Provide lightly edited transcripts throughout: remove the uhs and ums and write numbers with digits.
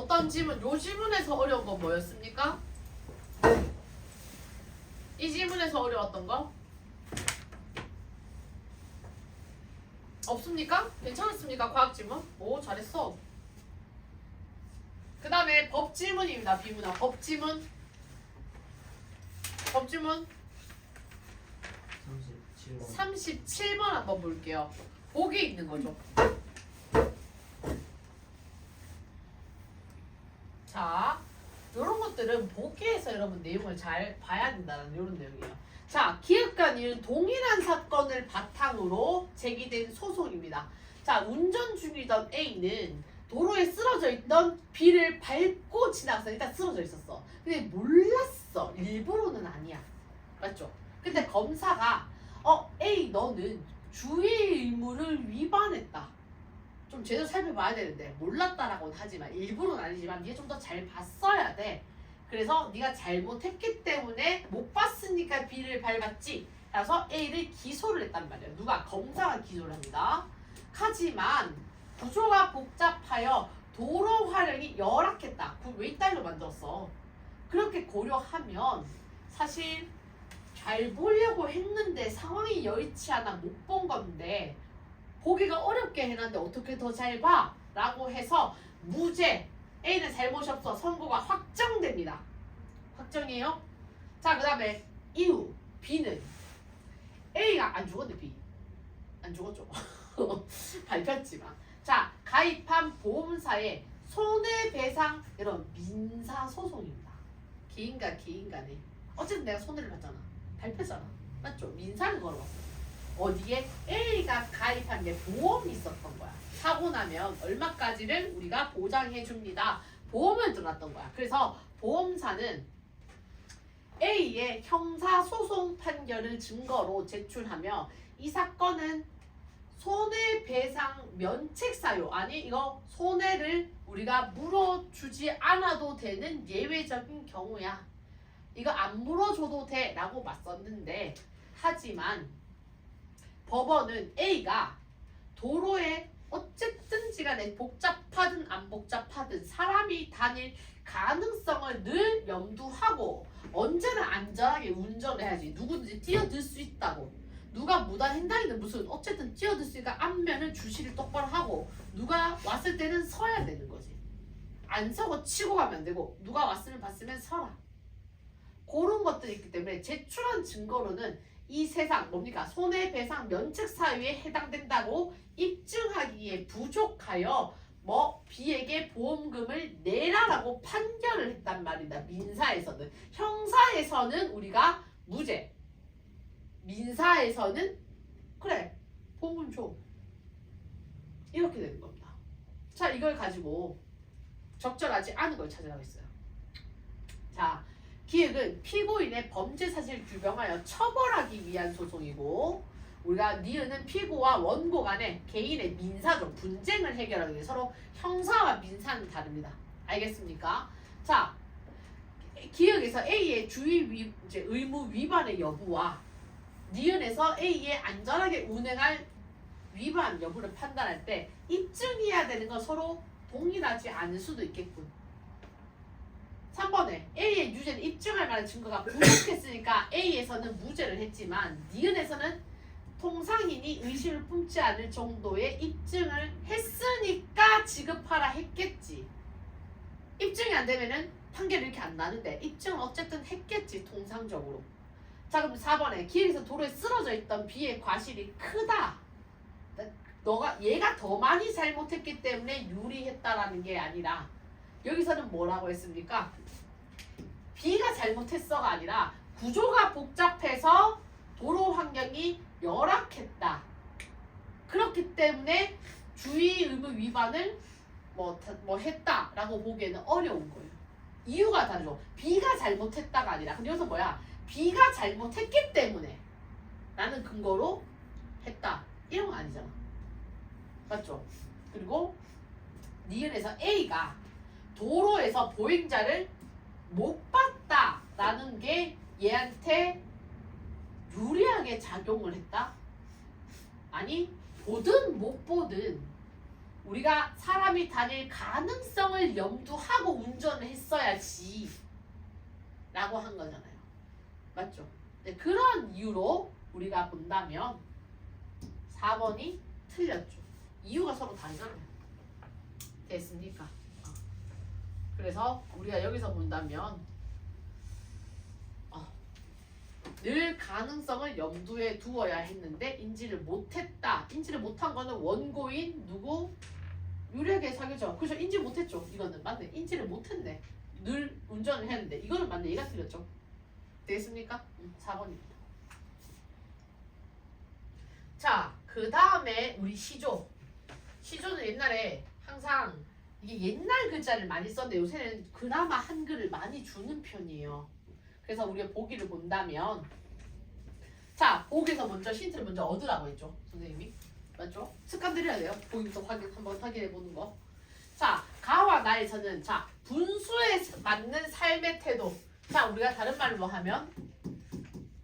어떤 지문? 요 지문에서 어려운 건 뭐였습니까? 이 지문에서 어려웠던 거? 없습니까? 괜찮았습니까? 과학 지문? 오, 잘했어. 그 다음에 법 지문입니다. 비문화. 법 지문. 법 지문 37번 한번 볼게요. 보기 있는 거죠. 자, 이런 것들은 보기에서 여러분 내용을 잘 봐야 된다는 이런 내용이에요. 자, 기획관 이은 동일한 사건을 바탕으로 제기된 소송입니다. 자, 운전 중이던 A는 도로에 쓰러져 있던 B를 밟고 지나갔어. 일단 쓰러져 있었어. 근데 몰랐어. 일부러는 아니야. 맞죠? 근데 검사가 A 너는 주의 의무를 위반했다. 좀 제대로 살펴봐야 되는데 몰랐다라고는 하지만 일부러는 아니지만 네가 좀 더 잘 봤어야 돼. 그래서 네가 잘못했기 때문에 못 봤으니까 B를 밟았지. 그래서 A를 기소를 했단 말이야. 누가? 검사가 기소를 합니다. 하지만 구조가 복잡하여 도로 활용이 열악했다. 왜 이따위로 만들었어? 그렇게 고려하면 사실 잘 보려고 했는데 상황이 여의치 않아 못 본 건데 보기가 어렵게 해놨는데 어떻게 더 잘 봐? 라고 해서 무죄, A는 잘못이 없어. 선고가 확정됩니다. 확정이에요? 자, 그 다음에 이후 B는 A가 안 죽었네. B 안 죽었죠. 밝혔지만 자, 가입한 보험사의 손해배상 이런 민사소송입니다. 개인과 개인간에 어쨌든 내가 손해를 봤잖아. 발표잖아. 맞죠? 민사를 걸어봤어. 어디에? A가 가입한 게 보험이 있었던 거야. 사고 나면 얼마까지를 우리가 보장해 줍니다. 보험을 들어놨던 거야. 그래서 보험사는 A의 형사소송 판결을 증거로 제출하며 이 사건은 손해배상 면책사유, 아니 이거 손해를 우리가 물어주지 않아도 되는 예외적인 경우야. 이거 안 물어줘도 돼 라고 맞섰는데, 하지만 법원은 A가 도로에 어쨌든지 간에 복잡하든 안 복잡하든 사람이 다닐 가능성을 늘 염두하고 언제나 안전하게 운전을 해야지. 누구든지 뛰어들 수 있다고. 누가 무단 횡단이든 무슨 어쨌든 뛰어들 수 있으니까 앞면을 주시를 똑바로 하고 누가 왔을 때는 서야 되는 거지. 안 서고 치고 가면 안 되고 누가 왔으면 봤으면 서라. 그런 것들이 있기 때문에 제출한 증거로는 이 세상 뭡니까? 손해배상 면책 사유에 해당된다고 입증하기에 부족하여 B에게 보험금을 내라라고 판결을 했단 말이다. 민사에서는. 형사에서는 우리가 무죄. 민사에서는 그래 보험금 줘. 이렇게 되는 겁니다. 자, 이걸 가지고 적절하지 않은 걸 찾으라고 했어요. 자, 기획은 피고인의 범죄 사실을 규명하여 처벌하기 위한 소송이고, 우리가 니은은 피고와 원고 간의 개인의 민사적 분쟁을 해결하기 위해 서로 형사와 민사는 다릅니다. 알겠습니까? 자, 기획에서 A의 주의 의무 위반의 여부와 니은에서 A의 안전하게 운행할 위반 여부를 판단할 때 입증해야 되는 건 서로 동일하지 않을 수도 있겠군. 3번에 A의 유죄는 입증할 만한 증거가 부족했으니까 A에서는 무죄를 했지만 니은에서는 통상인이 의심을 품지 않을 정도의 입증을 했으니까 지급하라 했겠지. 입증이 안 되면은 판결이 이렇게 안 나는데 입증은 어쨌든 했겠지, 통상적으로. 자, 그럼 4번에 기획에서 도로에 쓰러져 있던 B의 과실이 크다. 얘가 더 많이 잘못했기 때문에 유리했다라는 게 아니라 여기서는 뭐라고 했습니까? B가 잘못했어가 아니라 구조가 복잡해서 도로 환경이 열악했다. 그렇기 때문에 주의 의무 위반을 했다라고 보기에는 어려운 거예요. 이유가 다르죠. B가 잘못했다가 아니라. 근데 여기서 뭐야? B가 잘못했기 때문에 라는 근거로 했다. 이런 거 아니잖아. 맞죠? 그리고 니은에서 A가 도로에서 보행자를 못 봤다라는 게 얘한테 유리하게 작용을 했다? 아니, 보든 못 보든 우리가 사람이 다닐 가능성을 염두하고 운전을 했어야지 라고 한 거잖아요. 맞죠? 네, 그런 이유로 우리가 본다면 4번이 틀렸죠. 이유가 서로 다르잖아요. 됐습니까? 그래서 우리가 여기서 본다면 늘 가능성을 염두에 두어야 했는데 인지를 못했다. 인지를 못한 거는 원고인 누구? 유력의 사교죠. 그래서 인지 못했죠. 이거는 맞네. 인지를 못했네. 늘 운전을 했는데 이거는 맞네. 얘가 틀렸죠. 되겠습니까? 4번입니다. 자, 그 다음에 우리 시조. 시조는 옛날에 항상 이게 옛날 글자를 많이 썼는데 요새는 그나마 한글을 많이 주는 편이에요. 그래서 우리가 보기를 본다면 자, 보기에서 먼저 힌트를 먼저 얻으라고 했죠. 선생님이. 맞죠? 습관 들여야 돼요. 보기부터 한번 확인해 보는 거. 자, 가와 나에서는 자, 분수에 맞는 삶의 태도. 자, 우리가 다른 말로 하면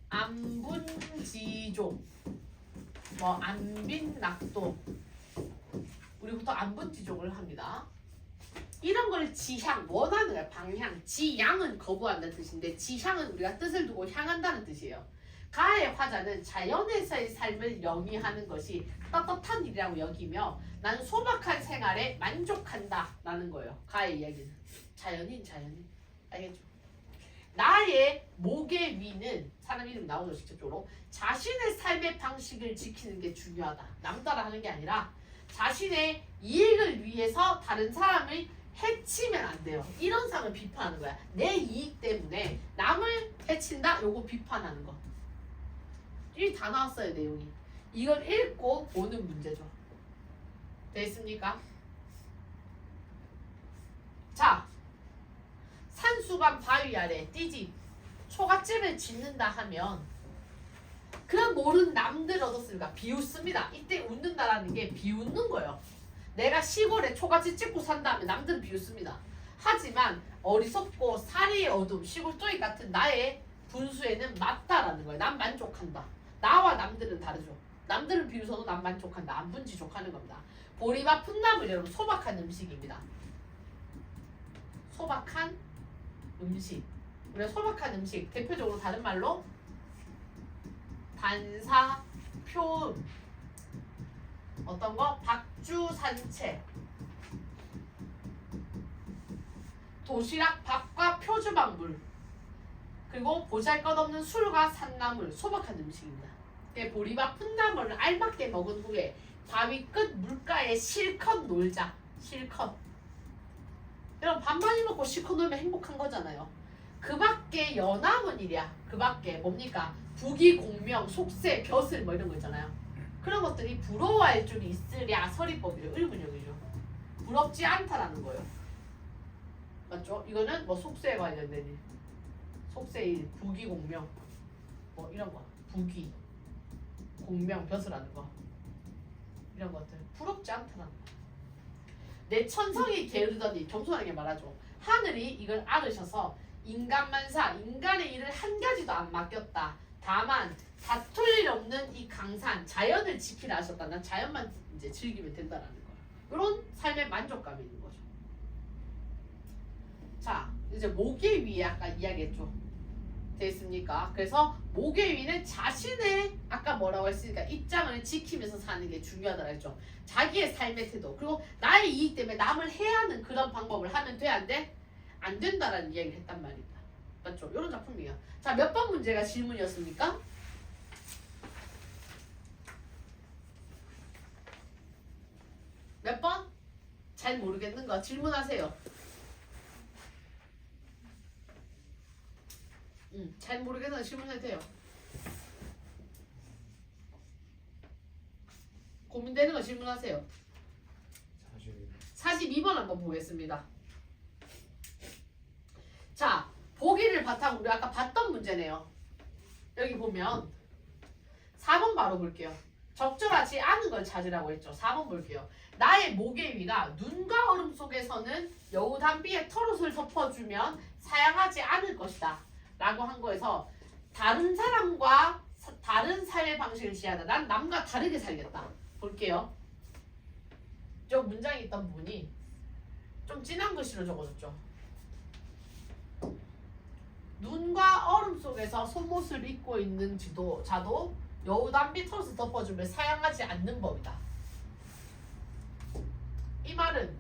안분지조 뭐 안빈낙도 우리 보통 안분지족을 합니다. 이런 걸 지향, 원하는 거야. 방향. 지양은 거부한다는 뜻인데 지향은 우리가 뜻을 두고 향한다는 뜻이에요. 가의 화자는 자연에서의 삶을 영위하는 것이 떳떳한 일이라고 여기며 나는 소박한 생활에 만족한다 라는 거예요. 가의 이야기는. 자연인. 알겠죠? 나의 목의 위는 사람 이름 나오죠. 직접적으로. 자신의 삶의 방식을 지키는 게 중요하다. 남 따라 하는 게 아니라 자신의 이익을 위해서 다른 사람을 해치면 안 돼요. 이런 상을 비판하는 거야. 내 이익 때문에 남을 해친다? 요거 비판하는 거. 이 다 나왔어요. 내용이. 이걸 읽고 보는 문제죠. 됐습니까? 자, 산수간 바위 아래 띠집 초가집을 짓는다 하면 그 모른 남들 얻었으니까 비웃습니다. 이때 웃는다라는 게 비웃는 거예요. 내가 시골에 초가집 짓고 산다면 남들은 비웃습니다. 하지만 어리석고 사리의 어둠, 시골 쪼이 같은 나의 분수에는 맞다라는 거예요. 난 만족한다. 나와 남들은 다르죠. 남들은 비웃어도 난 만족한다. 안 분지족하는 겁니다. 보리밥 풋나물 여러분 소박한 음식입니다. 소박한 음식. 우리가 소박한 음식 대표적으로 다른 말로 단사, 표음, 어떤 거? 박주산채, 도시락, 밥과 표주박물, 그리고 보잘것없는 술과 산나물, 소박한 음식입니다. 보리밥 풋나물을 알맞게 먹은 후에 바위 끝 물가에 실컷 놀자. 실컷. 여러분 밥 많이 먹고 실컷 놀면 행복한 거잖아요. 그 밖에 연함은 일이야. 그 밖에 뭡니까? 부귀, 공명, 속세, 벼슬 뭐 이런 거 있잖아요. 그런 것들이 부러워할 줄이 있으랴 서리법이래요. 의문형이죠. 부럽지 않다라는 거예요. 맞죠? 이거는 뭐 속세에 관련된 일. 속세일, 부귀, 공명 뭐 이런 거. 부귀, 공명, 벼슬하는 거. 이런 것들. 부럽지 않다라는 거. 내 천성이 게으르더니 겸손하게 말하죠. 하늘이 이걸 알으셔서 인간만사, 인간의 일을 한 가지도 안 맡겼다. 다만 다툴 일 없는 이 강산, 자연을 지키라 하셨다. 난 자연만 이제 즐기면 된다라는 거야. 이런 삶의 만족감이 있는 거죠. 자, 이제 목의 위에 아까 이야기했죠. 됐습니까? 그래서 목의 위는 자신의 아까 뭐라고 했으니까 입장을 지키면서 사는 게 중요하다고 했죠. 자기의 삶의 태도 그리고 나의 이익 때문에 남을 해하는 그런 방법을 하면 돼? 안 돼? 안 된다라는 이야기를 했단 말입니다. 맞죠? 이런 작품이에요. 자, 몇 번 문제가 질문이었습니까? 몇 번? 잘 모르겠는 거 질문하세요. 잘 모르겠는 거 질문해도 돼요. 고민되는 거 질문하세요. 42번 한번 보겠습니다. 자, 보기를 바탕으로 우리 아까 봤던 문제네요. 여기 보면 4번 바로 볼게요. 적절하지 않은 걸 찾으라고 했죠. 4번 볼게요. 나의 목의 위가 눈과 얼음 속에서는 여우 담비의 털옷을 덮어주면 사양하지 않을 것이다 라고 한 거에서 다른 사람과 다른 삶의 방식을 지향하다. 난 남과 다르게 살겠다. 볼게요. 저 문장에 있던 부분이 좀 진한 글씨로 적어줬죠. 눈과 얼음 속에서 속옷을 입고 있는 자도 여우담비 털을 덮어주면 사양하지 않는 법이다. 이 말은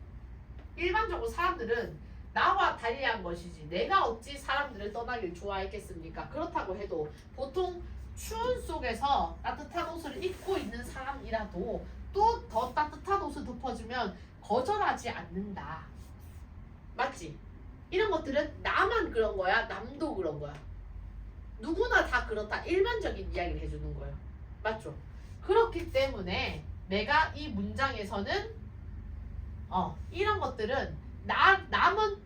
일반적으로 사람들은 나와 달리한 것이지 내가 어찌 사람들을 떠나길 좋아했겠습니까? 그렇다고 해도 보통 추운 속에서 따뜻한 옷을 입고 있는 사람이라도 또 더 따뜻한 옷을 덮어주면 거절하지 않는다. 맞지? 이런 것들은 나만 그런 거야? 남도 그런 거야? 누구나 다 그렇다. 일반적인 이야기를 해주는 거예요. 맞죠? 그렇기 때문에 내가 이 문장에서는 이런 것들은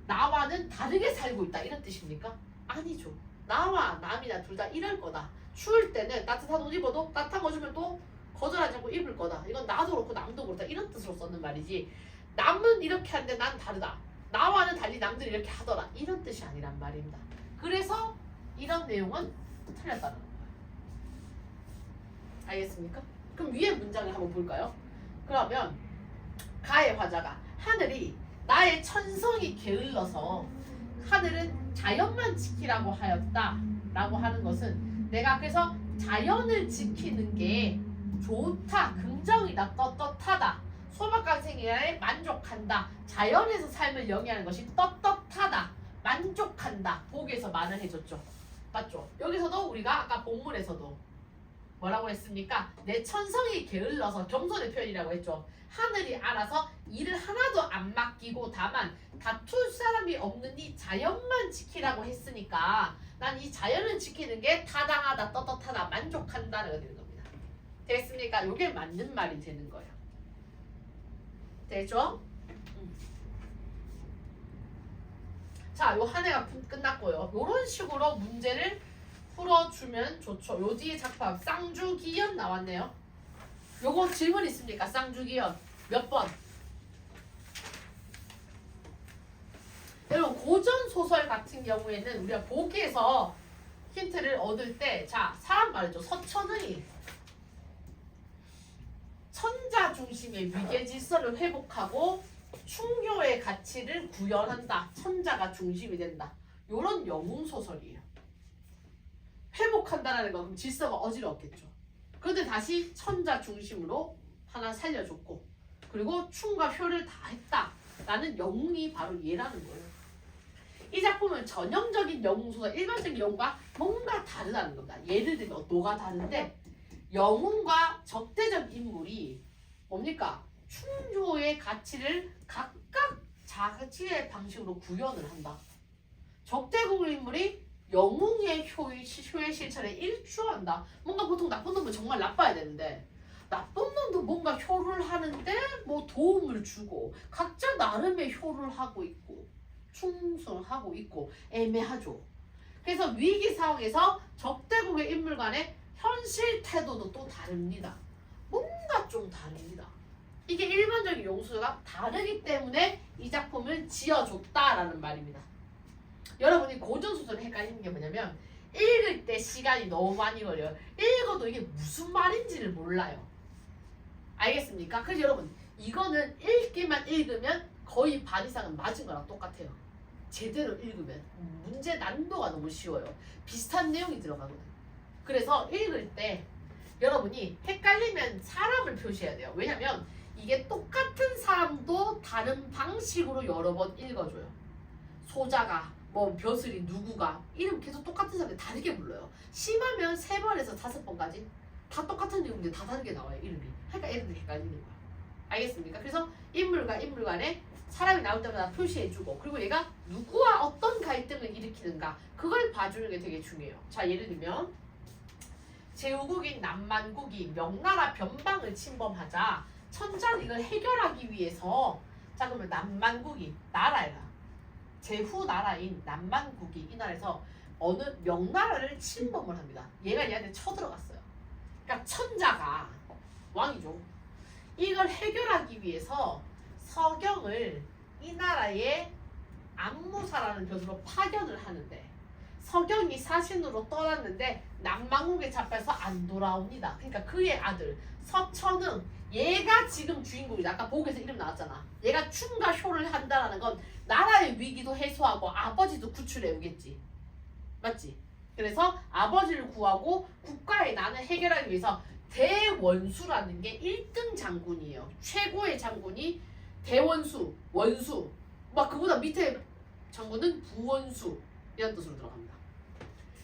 나와는 다르게 살고 있다. 이런 뜻입니까? 아니죠. 나와 남이나 둘 다 이럴 거다. 추울 때는 따뜻한 옷 입어도 따뜻한 거 주면 또 거절하지 않고 입을 거다. 이건 나도 그렇고 남도 그렇다. 이런 뜻으로 썼는 말이지. 남은 이렇게 하는데 난 다르다. 나와는 달리 남들이 이렇게 하더라. 이런 뜻이 아니란 말입니다. 그래서 이런 내용은 틀렸다는 거예요. 알겠습니까? 그럼 위에 문장을 한번 볼까요? 그러면 가의 화자가 하늘이 나의 천성이 게을러서 하늘은 자연만 지키라고 하였다 라고 하는 것은 내가 그래서 자연을 지키는 게 좋다, 긍정이다, 떳떳하다, 소박한 생활에 만족한다, 자연에서 삶을 영위하는 것이 떳떳하다, 만족한다, 보기에서 말을 해줬죠. 맞죠? 여기서도 우리가 아까 본문에서도 뭐라고 했습니까? 내 천성이 게을러서 겸손의 표현이라고 했죠. 하늘이 알아서 일을 하나도 안 맡기고 다만 다툴 사람이 없는 이 자연만 지키라고 했으니까 난 이 자연을 지키는 게 타당하다, 떳떳하다, 만족한다가 되는 겁니다. 됐습니까? 이게 맞는 말이 되는 거예요. 되죠? 자, 요 한 해가 끝났고요. 요런 식으로 문제를 풀어주면 좋죠. 요 뒤에 작품 쌍주기연 나왔네요. 요거 질문 있습니까? 쌍주기연 몇 번? 여러분 고전 소설 같은 경우에는 우리가 보기에서 힌트를 얻을 때, 자 사람 말이죠. 서천의 천자 중심의 위계 질서를 회복하고 충효의 가치를 구현한다. 천자가 중심이 된다. 요런 영웅 소설이에요. 회복한다라는 건 그럼 질서가 어지럽겠죠. 그런데 다시 천자 중심으로 하나 살려줬고, 그리고 충과 효를 다 했다라는 영웅이 바로 얘라는 거예요. 이 작품은 전형적인 영웅소설, 일반적인 영웅과 뭔가 다르다는 겁니다. 예를 들면 뭐가 다른데, 영웅과 적대적 인물이 뭡니까? 충효의 가치를 각각 자기의 방식으로 구현을 한다. 적대국 인물이 영웅의 효의 실천에 일조한다. 뭔가 보통 나쁜 놈은 정말 나빠야 되는데, 나쁜 놈도 뭔가 효를 하는데 뭐 도움을 주고 각자 나름의 효를 하고 있고 충성하고 있고 애매하죠. 그래서 위기 상황에서 적대국의 인물 간의 현실 태도도 또 다릅니다. 뭔가 좀 다릅니다. 이게 일반적인 용수가 다르기 때문에 이 작품을 지어줬다라는 말입니다. 여러분이 고전소설을 헷갈리는 게 뭐냐면 읽을 때 시간이 너무 많이 걸려요. 읽어도 이게 무슨 말인지를 몰라요. 알겠습니까? 그래서 여러분 이거는 읽기만 읽으면 거의 반 이상은 맞은 거랑 똑같아요. 제대로 읽으면 문제 난도가 너무 쉬워요. 비슷한 내용이 들어가거든. 그래서 읽을 때 여러분이 헷갈리면 사람을 표시해야 돼요. 왜냐면 이게 똑같은 사람도 다른 방식으로 여러 번 읽어줘요. 소자가 뭐 벼슬이 누구가 이름 계속 똑같은 사람이 다르게 불러요. 심하면 3번에서 5번까지 다 똑같은 내용인데 다 다르게 나와요. 이름이. 그러니까 애들이 헷갈리는 거야. 알겠습니까? 그래서 인물과 인물 간에 사람이 나올 때마다 표시해주고, 그리고 얘가 누구와 어떤 갈등을 일으키는가 그걸 봐주는 게 되게 중요해요. 자, 예를 들면 제후국인 남만국이 명나라 변방을 침범하자 천자는 이걸 해결하기 위해서, 자 그러면 남만국이 나라라, 제후 나라인 남만국이 이 나라에서 어느 명나라를 침범을 합니다. 얘가 얘한테 쳐들어갔어요. 그러니까 천자가 왕이죠. 이걸 해결하기 위해서 서경을 이 나라의 안무사라는 벼슬로 파견을 하는데, 서경이 사신으로 떠났는데 남망국에 잡혀서 안 돌아옵니다. 그러니까 그의 아들 서천은 얘가 지금 주인공이다. 아까 보고에서 이름 나왔잖아. 얘가 춤과 쇼를 한다라는 건 나라의 위기도 해소하고 아버지도 구출해오겠지. 맞지? 그래서 아버지를 구하고 국가의 난을 해결하기 위해서 대원수라는 게 1등 장군이에요. 최고의 장군이 대원수, 원수. 막 그보다 밑에 장군은 부원수 이런 뜻으로 들어갑니다.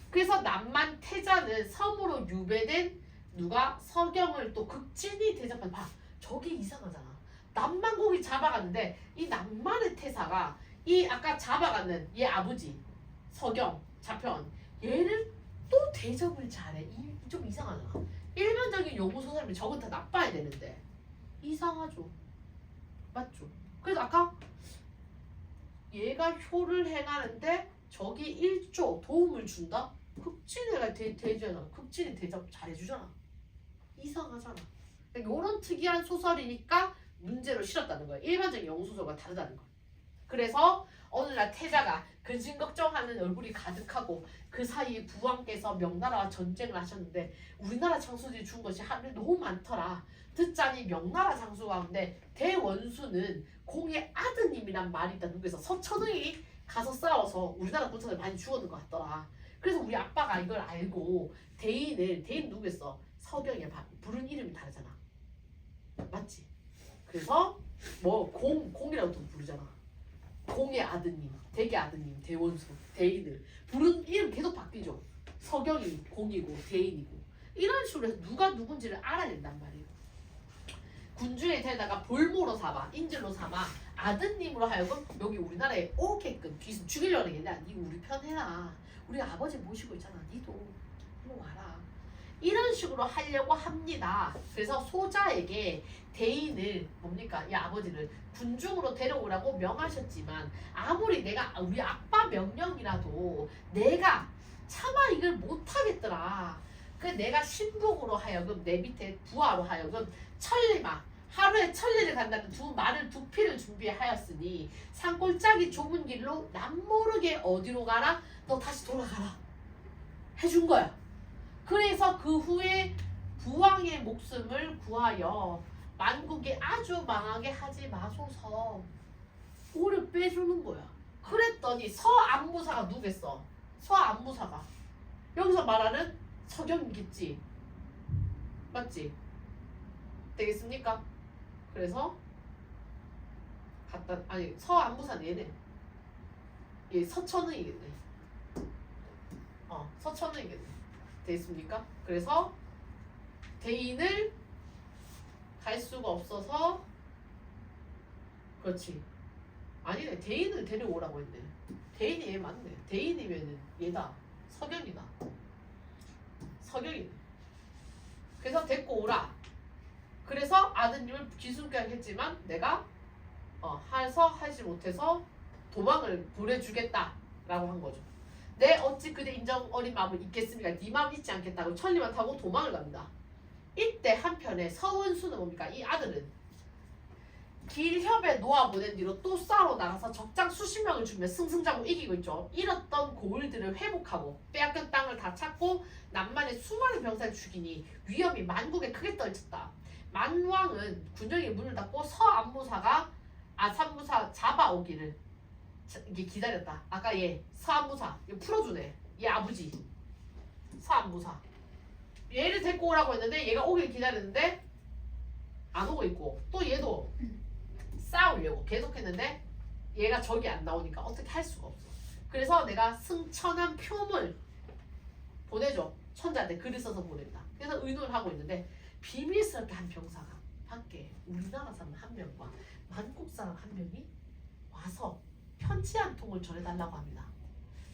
그래서 남만 태자는 섬으로 유배된 누가 서경을 또 극진히 대접한. 봐, 저게 이상하잖아. 남만국이 잡아갔는데 이 남만의 태사가 이 아까 잡아가는 얘 아버지 서경 잡혀온 얘를 또 대접을 잘해. 좀 이상하잖아. 일반적인 요구소 사람이 저건 다 나빠야 되는데 이상하죠. 맞죠? 그래서 아까 얘가 효를 행하는데 저기 1조 도움을 준다? 극진이가 대주잖아. 극진이 대접 잘해주잖아. 이상하잖아. 이런 특이한 소설이니까 문제로 실었다는 거예요. 일반적인 영소설과 다르다는 거예요. 그래서 어느 날 태자가 근심 걱정하는 얼굴이 가득하고 그 사이에 부왕께서 명나라와 전쟁을 하셨는데 우리나라 장수들이 죽은 것이 하늘에 너무 많더라. 듣자니 명나라 장수 가운데 대원수는 공의 아드님이란 말이 있다. 누구에서 서천의 가서 싸워서 우리나라 군사들 많이 죽었는 것 같더라. 그래서 우리 아빠가 이걸 알고 대인 누구겠어? 서경이 부른 이름이 다르잖아. 맞지? 그래서 뭐 공이라고 부르잖아. 공의 아드님, 대개 아드님, 대원수, 대인을 부른 이름 계속 바뀌죠. 서경이 공이고 대인이고 이런 식으로 해서 누가 누군지를 알아야 된단 말이에요. 군주에 데다가 볼모로 삼아, 인질로 삼아 아드님으로 하여금 여기 우리나라에 오게끔 귀신 죽이려는 게 아니라 니 우리 편 해라. 우리 아버지 모시고 있잖아. 니도 일로 와라. 이런 식으로 하려고 합니다. 그래서 소자에게 대인을 뭡니까? 이 아버지를 군중으로 데려오라고 명하셨지만 아무리 내가 우리 아빠 명령이라도 내가 차마 이걸 못하겠더라. 그 내가 신복으로 하여금 내 밑에 부하로 하여금 천리마 하루에 천리를 간다는 말을 두 피를 준비하였으니 산골짜기 좁은 길로 남모르게 어디로 가라? 너 다시 돌아가라. 해준 거야. 그래서 그 후에 부왕의 목숨을 구하여 만국이 아주 망하게 하지 마소서 오를 빼주는 거야. 그랬더니 서안무사가 누구겠어? 서안무사가 여기서 말하는 서경이겠지. 맞지? 되겠습니까? 그래서 서안무사는 얘네. 얘 서천의이겠네. 서천의이겠네. 되겠습니까? 그래서 대인을 갈 수가 없어서 그렇지. 아니네. 대인을 데려오라고 했네. 대인이 얘 맞네. 대인이면은 얘다. 서경이다. 서경이네. 그래서 데리고 오라. 그래서 아드님을 귀순까지 했지만 내가 해서 하지 못해서 도망을 보내주겠다 라고 한 거죠. 내 어찌 그대 인정 어린 마음을 잊겠습니까? 네 마음 잊지 않겠다고 천리만 타고 도망을 갑니다. 이때 한편에 서원수는 뭡니까? 이 아들은 길협에 놓아보낸 뒤로 또 싸우러 나가서 적장 수십 명을 죽이며 승승장구 이기고 있죠. 잃었던 고을들을 회복하고 빼앗긴 땅을 다 찾고 남만의 수많은 병사를 죽이니 위험이 만국에 크게 떨쳤다. 만왕은 군정의 문을 닫고 서안무사가 아산무사 잡아오기를 이게 기다렸다. 아까 얘 서안무사 이거 풀어주네. 얘 아버지 서안무사 얘를 데리고 오라고 했는데 얘가 오길 기다렸는데 안 오고 있고 또 얘도 싸우려고 계속했는데 얘가 적이 안 나오니까 어떻게 할 수가 없어. 그래서 내가 승천한 표물 보내줘. 천자한테 글을 써서 보낸다. 그래서 의논을 하고 있는데 비밀스럽게 한 병사가 밖에 우리나라 사람 한 명과 만국 사람 한 명이 와서 편지 한 통을 전해달라고 합니다.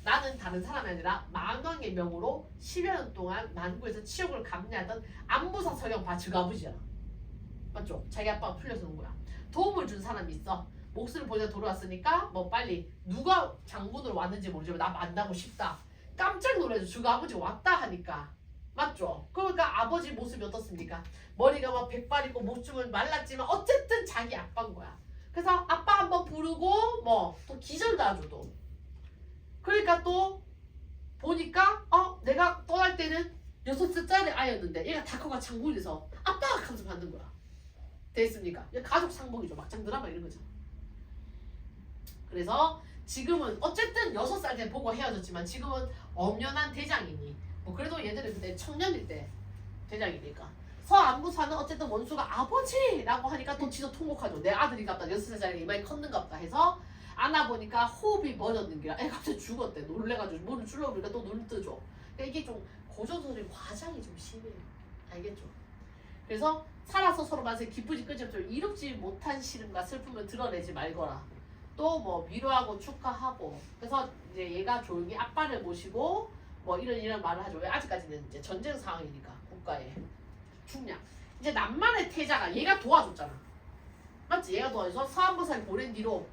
나는 다른 사람이 아니라 만왕의 명으로 10여 년 동안 만국에서 치욕을 감내하던 안무사 서경 바츠가 아버지야. 맞죠? 자기 아빠가 풀려서 온 거야. 도움을 준 사람이 있어. 목숨을 보내 돌아왔으니까 뭐 빨리 누가 장군으로 왔는지 모르지만 나 만나고 싶다. 깜짝 놀라서 주가 아버지가 왔다 하니까. 맞죠? 그러니까 아버지 모습이 어떻습니까? 머리가 막 백발이고 목숨은 말랐지만 어쨌든 자기 아빠인 거야. 그래서 아빠 한번 부르고 뭐 또 기절도 하죠 또. 그러니까 또 보니까 내가 떠날 때는 6살짜리 아이였는데 얘가 다 커가 장군에서 아빠가 하면서 받는 거야. 됐습니까? 가족 상봉이죠. 막장 드라마 이런 거죠. 그래서 지금은 어쨌든 6살 때 보고 헤어졌지만 지금은 엄연한 대장이니 뭐 그래도 얘들은 그때 청년일 때 대장이니까 서안부사는 어쨌든 원수가 아버지라고 하니까 또 지도 통곡하죠. 내 아들이 갑다 6살짜리 이마에 컸는갑다 해서 안아보니까 호흡이 멎었는 게라 애 갑자기 죽었대. 놀래가지고 문을 줄러보니까 또 눈 뜨죠. 그러니까 이게 좀 고조선의 과장이 좀 심해요. 알겠죠? 그래서 살아서 서로 만세 기쁘지 끄집죠. 이롭지 못한 시름과 슬픔을 드러내지 말거라. 또 뭐 위로하고 축하하고 그래서 이제 얘가 조용히 아빠를 모시고 뭐 이런 말을 하죠. 왜 아직까지는 이제 전쟁 상황이니까 국가에 중량 이제 남만의 태자가 얘가 도와줬잖아. 맞지? 얘가 도와줘서 서한부사를 보낸 뒤로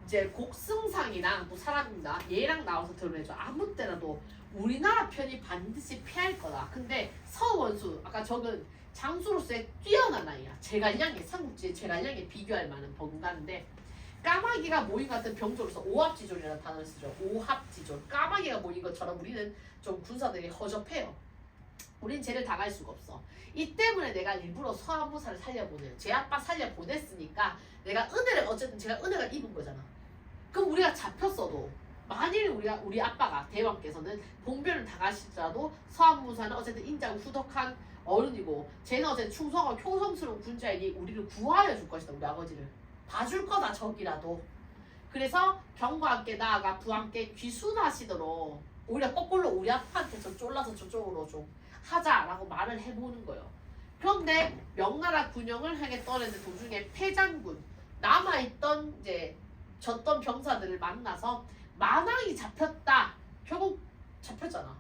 이제 곡승상이랑 또 사람입니다. 얘랑 나와서 드러내죠. 아무 때라도 우리나라 편이 반드시 피할 거다. 근데 서원수 아까 적은 장수로서의 뛰어난 아이야. 제갈량의 삼국지의 제갈량에 비교할 만한 버금가는데 까마귀가 모인 같은 병조로서 오합지졸이라는 단어를 쓰죠. 오합지졸. 까마귀가 모인 것처럼 우리는 좀 군사들이 허접해요. 우린 쟤를 당할 수가 없어. 이 때문에 내가 일부러 서한부사를 살려보내요. 제 아빠 살려보냈으니까 내가 은혜를 어쨌든 제가 은혜가 입은 거잖아. 그럼 우리가 잡혔어도 만일 우리 아빠가 대왕께서는 봉변을 당하시더라도 서한부사는 어쨌든 인자고 후덕한 어른이고 쟤는 어쨌든 충성하고 효성스러운 군자이니 우리를 구하여 줄 것이다. 우리 아버지를. 봐줄 거다 적이라도. 그래서 병과 함께 나아가 부와 함께 귀순하시도록 오히려 거꾸로 우리 아빠한테 좀 쫄라서 저쪽으로 좀 하자라고 말을 해보는 거예요. 그런데 명나라 군영을 향해 떠내는 도중에 패장군 남아있던 이제 졌던 병사들을 만나서 만왕이 잡혔다. 결국 잡혔잖아.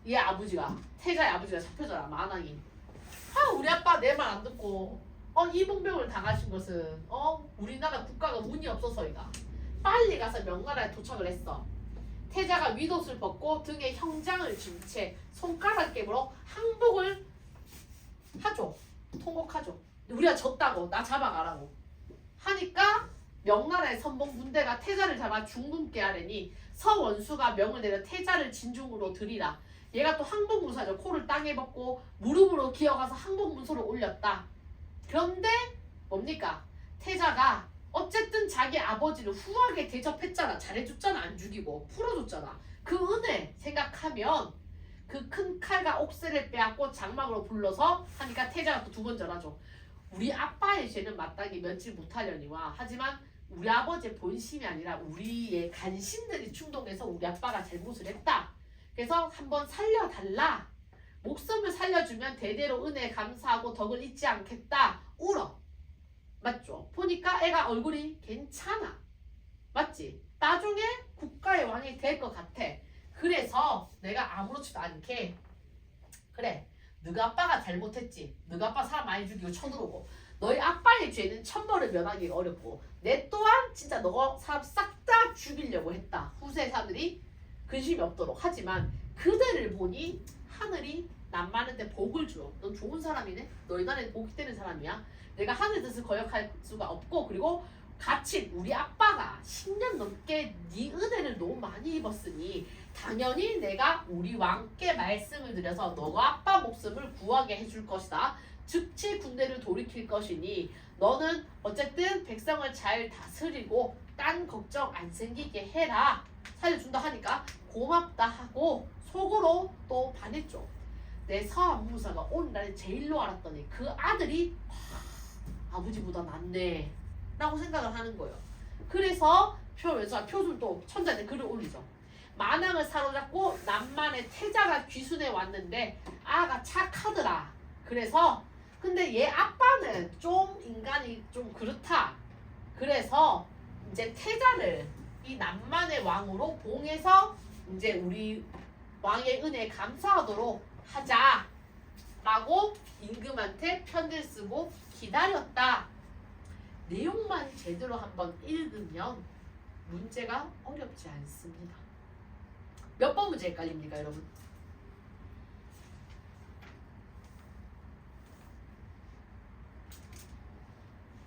얘 아버지가 태자의 아버지가 잡혔잖아. 만왕이. 우리 아빠 내 말 안 듣고 이봉병을 당하신 것은 우리나라 국가가 운이 없어서이다. 빨리 가서 명나라에 도착을 했어. 태자가 윗옷을 벗고 등에 형장을 쥔 채 손가락 깹으로 항복을 하죠. 통곡하죠. 우리가 졌다고 나 잡아가라고 하니까 명나라의 선봉 군대가 태자를 잡아 중군께 하려니 서원수가 명을 내려 태자를 진중으로 들이라. 얘가 또 항복문사죠. 코를 땅에 벗고 무릎으로 기어가서 항복문서를 올렸다. 그런데 뭡니까? 태자가 어쨌든 자기 아버지를 후하게 대접했잖아. 잘해줬잖아. 안 죽이고 풀어줬잖아. 그 은혜 생각하면 그 큰 칼과 옥새를 빼앗고 장막으로 불러서 하니까 태자가 또 두 번 전하죠. 우리 아빠의 죄는 마땅히 면치 못하려니와 하지만 우리 아버지의 본심이 아니라 우리의 간신들이 충동해서 우리 아빠가 잘못을 했다. 그래서 한번 살려달라. 목숨을 살려주면 대대로 은혜에 감사하고 덕을 잊지 않겠다. 울어. 맞죠? 보니까 애가 얼굴이 괜찮아. 맞지? 나중에 국가의 왕이 될 것 같아. 그래서 내가 아무렇지도 않게 그래 너가 아빠가 잘못했지. 너가 아빠 사람 많이 죽이고 쳐들어오고 너희 아빠의 죄는 천벌을 면하기 어렵고 내 또한 진짜 너가 사람 싹 다 죽이려고 했다. 후세 사람들이 근심이 없도록. 하지만 그대를 보니 하늘이 남많은데 복을 줘. 넌 좋은 사람이네. 너희 나라에 복이 되는 사람이야. 내가 하늘 뜻을 거역할 수가 없고 그리고 같이 우리 아빠가 10년 넘게 네 은혜를 너무 많이 입었으니 당연히 내가 우리 왕께 말씀을 드려서 너가 아빠 목숨을 구하게 해줄 것이다. 즉시 군대를 돌이킬 것이니 너는 어쨌든 백성을 잘 다스리고 딴 걱정 안 생기게 해라. 살려준다 하니까 고맙다 하고 속으로 또 반했죠. 내 서한무사가 오늘날 제일로 알았더니 그 아들이 아버지보다 낫네 라고 생각을 하는 거예요. 그래서 표술도 천자한테 글을 올리죠. 만왕을 사로잡고 남만의 태자가 귀순해 왔는데 아가 착하더라. 그래서 근데 얘 아빠는 좀 인간이 좀 그렇다. 그래서 이제 태자를 이 남만의 왕으로 봉해서 이제 우리 왕의 은혜에 감사하도록 하자 라고 임금한테 편지를 쓰고 기다렸다. 내용만 제대로 한번 읽으면 문제가 어렵지 않습니다. 몇 번 문제 헷갈립니까 여러분?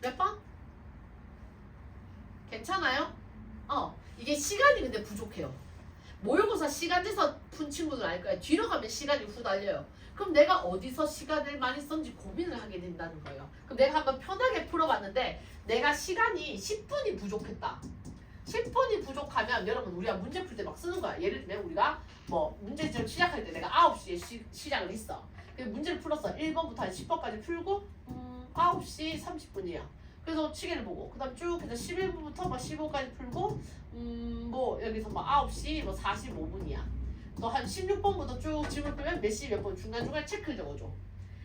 몇 번? 괜찮아요? 이게 시간이 근데 부족해요. 모의고사 시간 돼서 푼 친구들 알 거야. 뒤로 가면 시간이 후달려요. 그럼 내가 어디서 시간을 많이 썼는지 고민을 하게 된다는 거예요. 그럼 내가 한번 편하게 풀어봤는데 내가 시간이 10분이 부족했다. 10분이 부족하면 여러분 우리가 문제 풀 때 막 쓰는 거야. 예를 들면 우리가 뭐 문제점 시작할 때 내가 9시에 시작을 했어. 문제를 풀었어. 1번부터 한 10번까지 풀고 9시 30분이야. 그래서 시계를 보고 그 다음 쭉 해서 11분부터 막 15까지 풀고 뭐 여기서 뭐 9시 뭐 45분이야. 또 한 16번부터 쭉 질문 풀면 몇 시 몇 분 중간중간 체크를 적어줘.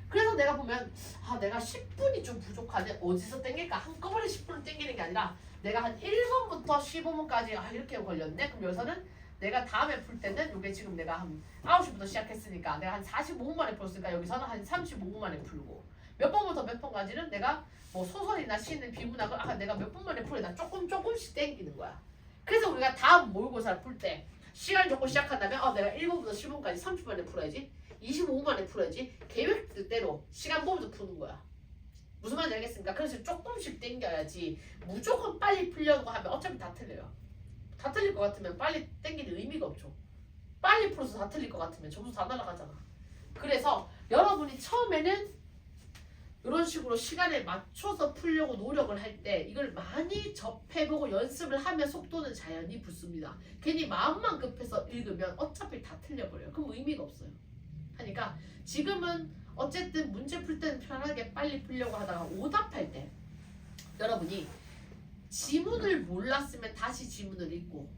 그래서 내가 보면 내가 10분이 좀 부족하네. 어디서 땡길까? 한꺼번에 10분을 땡기는 게 아니라 내가 한 1번부터 15분까지 이렇게 걸렸네. 그럼 여기서는 내가 다음에 풀 때는 이게 지금 내가 한 9시부터 시작했으니까 내가 한 45분 만에 풀었으니까 여기서는 한 35분 만에 풀고 몇 번부터 몇 번까지는 내가 뭐 소설이나 시는 비문학을 내가 몇 분 만에 풀어야 조금씩 땡기는 거야. 그래서 우리가 다음 모의고사를 풀 때 시간 적고 시작한다면 내가 1번부터 10분까지 30분 만에 풀어야지 25분 만에 풀어야지 계획대로 시간 보면서 푸는 거야. 무슨 말인지 알겠습니까? 그래서 조금씩 땡겨야지 무조건 빨리 풀려고 하면 어차피 다 틀려요. 다 틀릴 것 같으면 빨리 땡기는 의미가 없죠. 빨리 풀어서 다 틀릴 것 같으면 점수 다 날아가잖아. 그래서 여러분이 처음에는 이런 식으로 시간에 맞춰서 풀려고 노력을 할 때 이걸 많이 접해보고 연습을 하면 속도는 자연히 붙습니다. 괜히 마음만 급해서 읽으면 어차피 다 틀려버려요. 그럼 의미가 없어요. 하니까 지금은 어쨌든 문제 풀 때는 편하게 빨리 풀려고 하다가 오답할 때 여러분이 지문을 몰랐으면 다시 지문을 읽고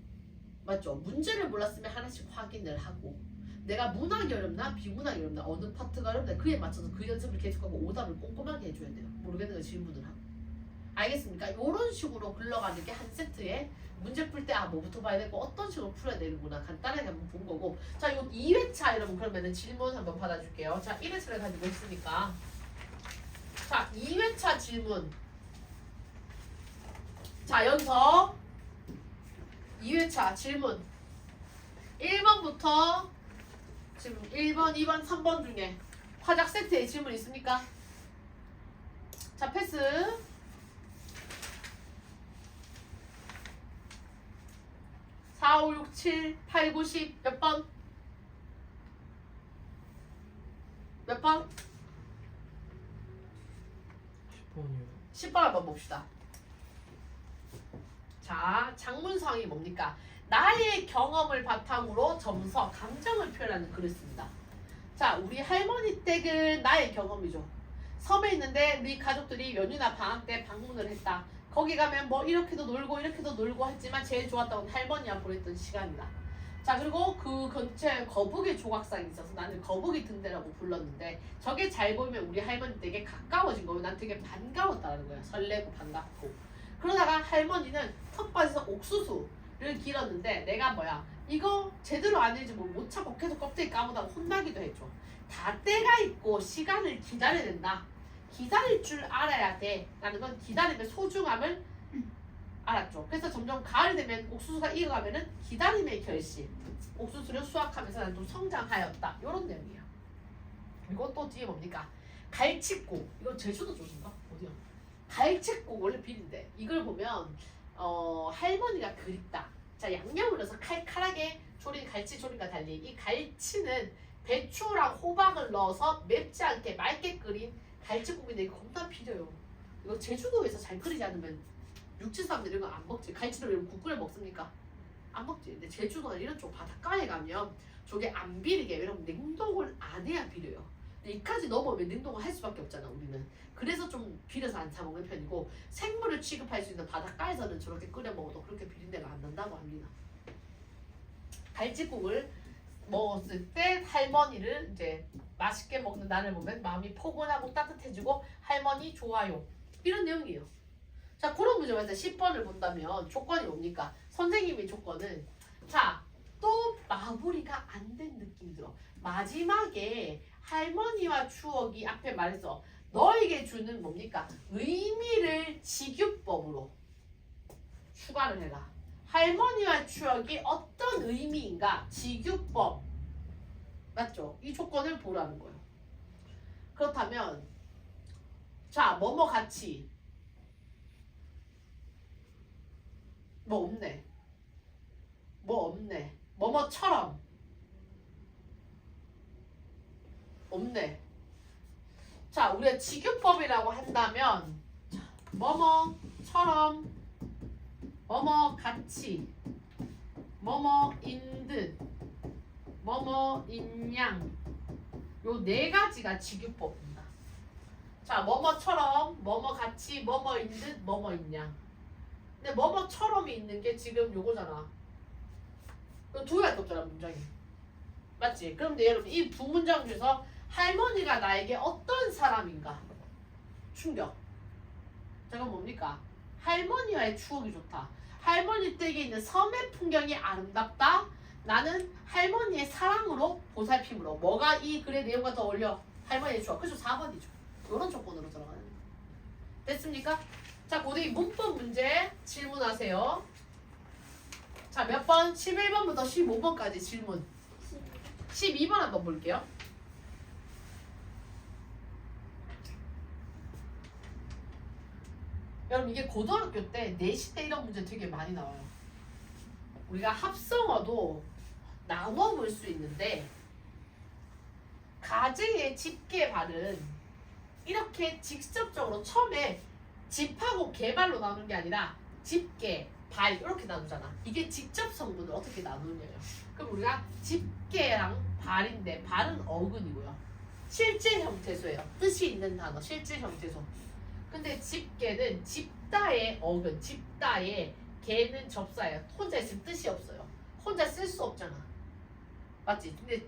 맞죠? 문제를 몰랐으면 하나씩 확인을 하고 내가 문학이 어렵나 비문학이 어렵나 어느 파트가 어렵나 그에 맞춰서 그 연습을 계속하고 오답을 꼼꼼하게 해줘야 돼요. 모르겠는 거 질문을 하고. 알겠습니까? 이런 식으로 흘러가는 게 한 세트에 문제 풀 때 뭐부터 봐야 되고 어떤 식으로 풀어야 되는구나 간단하게 한번 본 거고. 자, 이거 2회차 여러분 그러면은 질문 한번 받아줄게요. 자, 1회차를 가지고 있으니까 자, 2회차 질문. 자, 여기서 2회차 질문 1번부터 지금 1번, 2번, 3번 중에 화작 세트에 질문 있습니까? 자, 패스. 4, 5, 6, 7, 8, 9, 10 몇 번? 몇 번? 10번이요. 10번 한번 봅시다. 자, 장문상이 뭡니까? 나의 경험을 바탕으로 점서, 감정을 표현하는 글을 씁니다. 자, 우리 할머니 댁은 나의 경험이죠. 섬에 있는데 우리 가족들이 연휴나 방학 때 방문을 했다. 거기 가면 뭐 이렇게도 놀고 했지만 제일 좋았던 건 할머니와 보냈던 시간이다. 자, 그리고 그 근처에 거북이 조각상이 있어서 나는 거북이 등대라고 불렀는데 저게 잘 보이면 우리 할머니 댁에 가까워진 거면 난 되게 반가웠다는 거야. 설레고 반갑고. 그러다가 할머니는 텃밭에서 옥수수를 길었는데 내가 이거 제대로 안 해지 못 참고 계속 껍데기 까보다가 혼나기도 했죠. 다 때가 있고 시간을 기다려야 된다. 기다릴 줄 알아야 돼 라는 건 기다림의 소중함을 알았죠. 그래서 점점 가을 되면 옥수수가 익어가면은 기다림의 결실, 옥수수를 수확하면서 난 또 성장하였다. 이런 내용이에요. 그리고 또 뒤에 뭡니까? 갈치국. 이거 제주도 쪽인가? 어디야? 갈치국 원래 비린데 이걸 보면 할머니가 그립다. 자, 양념을 넣어서 칼칼하게 조린 갈치 조림과 달리 이 갈치는 배추랑 호박을 넣어서 맵지 않게 맑게 끓인 갈치국인데 이거 겁나 비려요. 이거 제주도에서 잘 끓이지 않으면 육지 사람들 이런 거 안 먹지. 갈치를 왜 국 끓여 먹습니까? 안 먹지. 근데 제주도나 이런 쪽 바닷가에 가면 저게 안 비리게 왜냐면 냉동을 안 해야 비려요. 근데 이까지 넘어오면 냉동을 할 수밖에 없잖아 우리는. 그래서 좀 비려서 안 사 먹는 편이고 생물을 취급할 수 있는 바닷가에서는 저렇게 끓여 먹어도 그렇게 비린내가 안 난다고 합니다. 갈치국을 먹었을 때 할머니를 이제 맛있게 먹는 나를 보면 마음이 포근하고 따뜻해지고 할머니 좋아요. 이런 내용이에요. 자, 그런 문제 맞아요. 10번을 본다면 조건이 뭡니까? 선생님의 조건은 자, 또 마무리가 안 된 느낌이 들어. 마지막에 할머니와 추억이 앞에 말했어. 너에게 주는 뭡니까? 의미를 직유법으로 추가를 해라. 할머니와 추억이 어떤 의미인가? 직유법. 맞죠? 이 조건을 보라는 거예요. 그렇다면 자, 뭐뭐 같이 뭐 없네. 뭐 없네. 뭐뭐처럼. 없네. 자, 우리가 직유법이라고 한다면 뭐뭐처럼, 뭐뭐같이, 뭐뭐인 듯, 뭐뭐인 양. 요 네 가지가 직유법입니다. 자, 뭐뭐처럼, 뭐뭐같이, 뭐뭐인 듯, 뭐뭐인 양. 근데 뭐뭐처럼이 있는 게 지금 요거잖아. 요 두 개밖에 없잖아, 문장이. 맞지? 그럼 여러분 이 두 문장 중에서 할머니가 나에게 어떤 사람인가? 충격. 저건 뭡니까? 할머니와의 추억이 좋다. 할머니 댁에 있는 섬의 풍경이 아름답다. 나는 할머니의 사랑으로 보살핌으로. 뭐가 이 글의 내용과 더 어울려? 할머니의 추억. 그래서 4번이죠. 이런 조건으로 들어가는 거예요. 됐습니까? 자, 고등이 문법 문제 질문하세요. 자, 몇 번? 11번부터 15번까지 질문. 12번 한번 볼게요. 여러분 이게 고등학교 때 내시 때 이런 문제 되게 많이 나와요. 우리가 합성어도 나눠 볼 수 있는데 가제의 집계 발은 이렇게 직접적으로 처음에 집하고 개발로 나누는 게 아니라 집계, 발 이렇게 나누잖아. 이게 직접 성분을 어떻게 나누냐요. 그럼 우리가 집계랑 발인데 발은 어근이고요. 실제 형태소예요. 뜻이 있는 단어, 실제 형태소. 근데 집계는 집다의 어근, 집다의 개는 접사예요. 혼자 있으면 뜻이 없어요. 혼자 쓸 수 없잖아. 맞지? 근데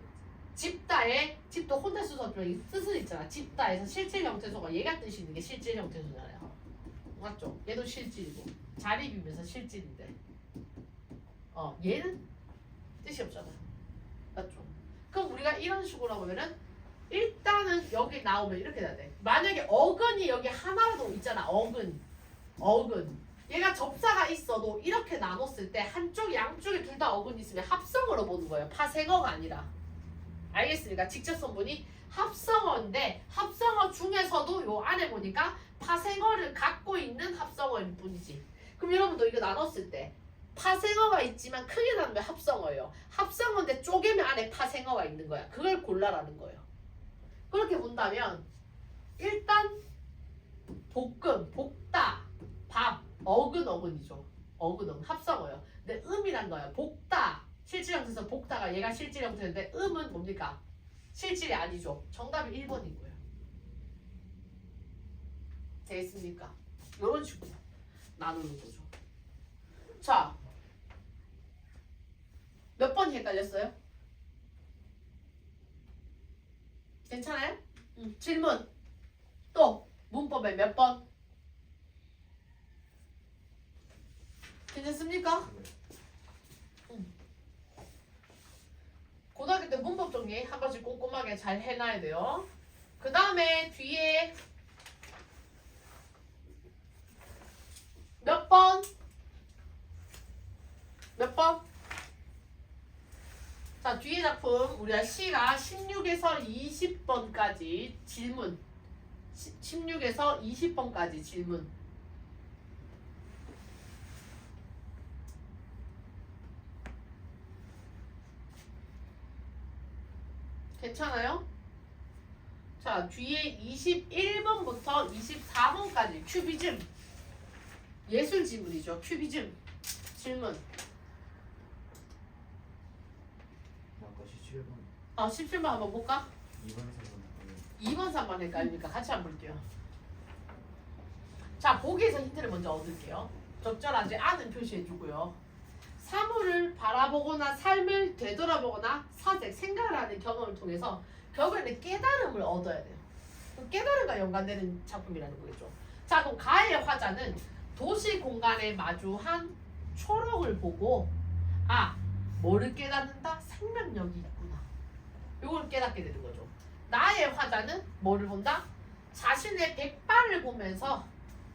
집다의 집도 혼자 쓸 수 없지만 뜻은 있잖아. 집다에서 실질 형태소가 얘가 뜻이 있는 게 실질 형태소잖아요. 맞죠? 얘도 실질이고 자리 비면서 실질인데 얘는 뜻이 없잖아. 맞죠? 그럼 우리가 이런 식으로 보면은 일단은 여기 나오면 이렇게 돼야 돼. 만약에 어근이 여기 하나라도 있잖아. 어근. 얘가 접사가 있어도 이렇게 나눴을 때 한쪽 양쪽에 둘 다 어근이 있으면 합성어로 보는 거예요. 파생어가 아니라. 알겠습니까? 직접 성분이 합성어인데 합성어 중에서도 요 안에 보니까 파생어를 갖고 있는 합성어일 뿐이지. 그럼 여러분도 이거 나눴을 때 파생어가 있지만 크게 나누면 합성어예요. 합성어인데 쪼개면 안에 파생어가 있는 거야. 그걸 골라라는 거예요. 그렇게 본다면 일단 볶음, 볶다, 밥, 어근이죠. 어근 합성어예요. 근데 음이란 거예요. 볶다, 실질 형태에서 볶다가 얘가 실질 형태인데 음은 뭡니까? 실질이 아니죠. 정답이 1번이고요. 되겠습니까? 이런 식으로 나누는 거죠. 자, 몇 번이 헷갈렸어요? 괜찮아요? 질문. 또 문법에 몇 번? 괜찮습니까? 고등학교 때 문법 정리 한 번씩 꼼꼼하게 잘 해놔야 돼요. 그 다음에 뒤에 몇 번? 몇 번? 자, 뒤에 작품 우리가 C가 16에서 20번까지 질문 16에서 20번까지 질문 괜찮아요? 자, 뒤에 21번부터 24번까지 큐비즘 예술 지문이죠. 큐비즘 질문 17번. 17번 한번 볼까? 2번에서 2번, 3번 헷갈리니까 같이 한번 볼게요. 자, 보기에서 힌트를 먼저 얻을게요. 적절한지 아는 표시해주고요. 사물을 바라보거나 삶을 되돌아보거나 사색, 생각을 하는 경험을 통해서 결국에는 깨달음을 얻어야 돼요. 그 깨달음과 연관되는 작품이라는 거겠죠. 자, 그럼 가의 화자는 도시 공간에 마주한 초록을 보고 뭐를 깨닫는다? 생명력이 있구나. 이걸 깨닫게 되는 거죠. 나의 화자는 뭐를 본다? 자신의 백발을 보면서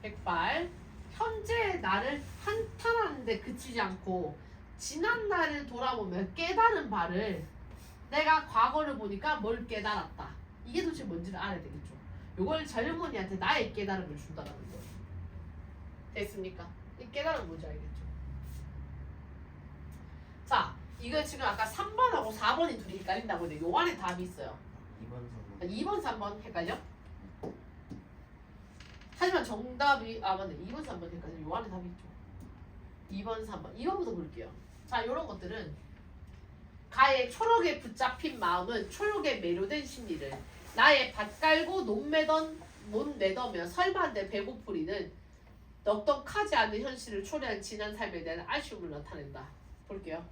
백발 현재의 나를 한탄하는데 그치지 않고 지난 날을 돌아보며 깨달은 바를 내가 과거를 보니까 뭘 깨달았다. 이게 도대체 뭔지를 알아야 되겠죠. 이걸 젊은이한테 나의 깨달음을 준다는 거예요. 됐습니까? 이 깨달음 뭔지 알겠죠? 자, 이거 지금 아까 3번하고 4번이 둘이 헷갈린다고 했는데 요 안에 답이 있어요. 2번 2번, 3번 헷갈려? 하지만 정답이 맞네. 2번, 3번 헷갈려. 요 안에 답이 있죠. 2번, 3번. 2번부터 볼게요. 자, 요런 것들은 가의 초록에 붙잡힌 마음은 초록에 매료된 심리를 나의 밭 깔고 못 매더며 설마한데 배고프리는 넉넉하지 않은 현실을 초래한 지난 삶에 대한 아쉬움을 나타낸다. 볼게요.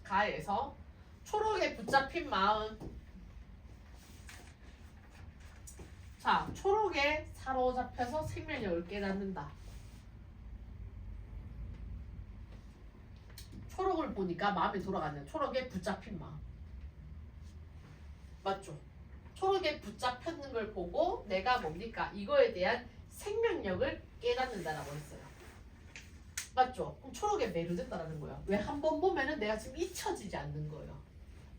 가에서 초록에 붙잡힌 마음. 자, 초록에 사로잡혀서 생명력을 깨닫는다. 초록을 보니까 마음이 돌아가는 초록에 붙잡힌 마음. 맞죠? 초록에 붙잡혔는 걸 보고 내가 뭡니까? 이거에 대한 생명력을 깨닫는다라고 했어요. 맞죠? 그럼 초록에 매료된다라는 거예요. 왜 한 번 보면은 내가 지금 잊혀지지 않는 거예요.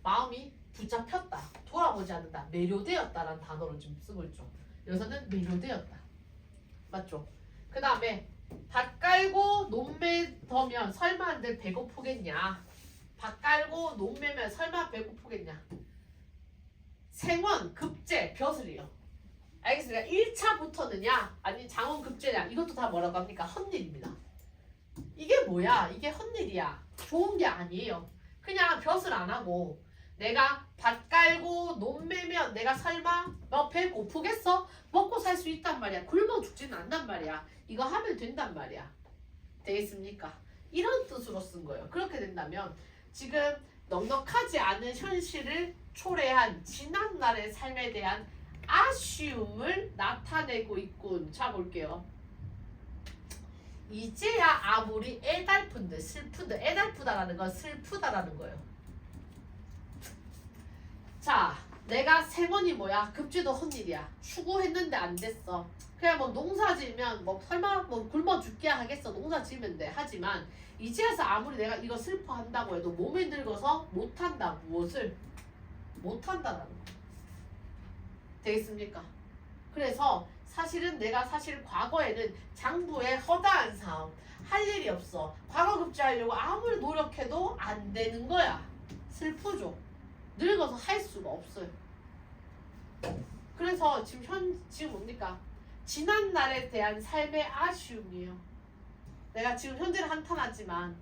마음이 붙잡혔다. 돌아보지 않는다. 매료되었다라는 단어를 좀 쓰고 있죠. 여기서는 매료되었다. 맞죠? 그 다음에 밭 깔고 논매더면 설마 한들 배고프겠냐? 밭 깔고 논매면 설마 배고프겠냐? 생원, 급제, 벼슬이요. 알겠습니까? 1차부터느냐 아니 장원급제냐 이것도 다 뭐라고 합니까? 헛일입니다. 이게 뭐야? 이게 헛일이야. 좋은 게 아니에요. 그냥 벼슬 안 하고 내가 밭 깔고 논매면 내가 설마 너 배고프겠어? 먹고 살 수 있단 말이야. 굶어 죽지는 않단 말이야. 이거 하면 된단 말이야. 되겠습니까? 이런 뜻으로 쓴 거예요. 그렇게 된다면 지금 넉넉하지 않은 현실을 초래한 지난날의 삶에 대한 아쉬움을 나타내고 있군. 자 볼게요. 이제야 아무리 애달픈데 슬픈데 애달프다라는 건 슬프다라는 거예요. 자 내가 생원이 뭐야? 급제도 헛일이야. 추구했는데 안 됐어. 그냥 뭐 농사 지으면 뭐 설마 뭐 굶어 죽게 하겠어. 농사 지으면 돼. 하지만 이제야서 아무리 내가 이거 슬퍼한다고 해도 몸이 늙어서 못한다. 무엇을? 못한다라는 거. 되겠습니까? 그래서 사실은 내가 사실 과거에는 장부에 허다한 삶, 할 일이 없어. 과거 급제하려고 아무리 노력해도 안 되는 거야. 슬프죠. 늙어서 할 수가 없어요. 그래서 지금 뭡니까? 지난 날에 대한 삶의 아쉬움이에요. 내가 지금 현재를 한탄하지만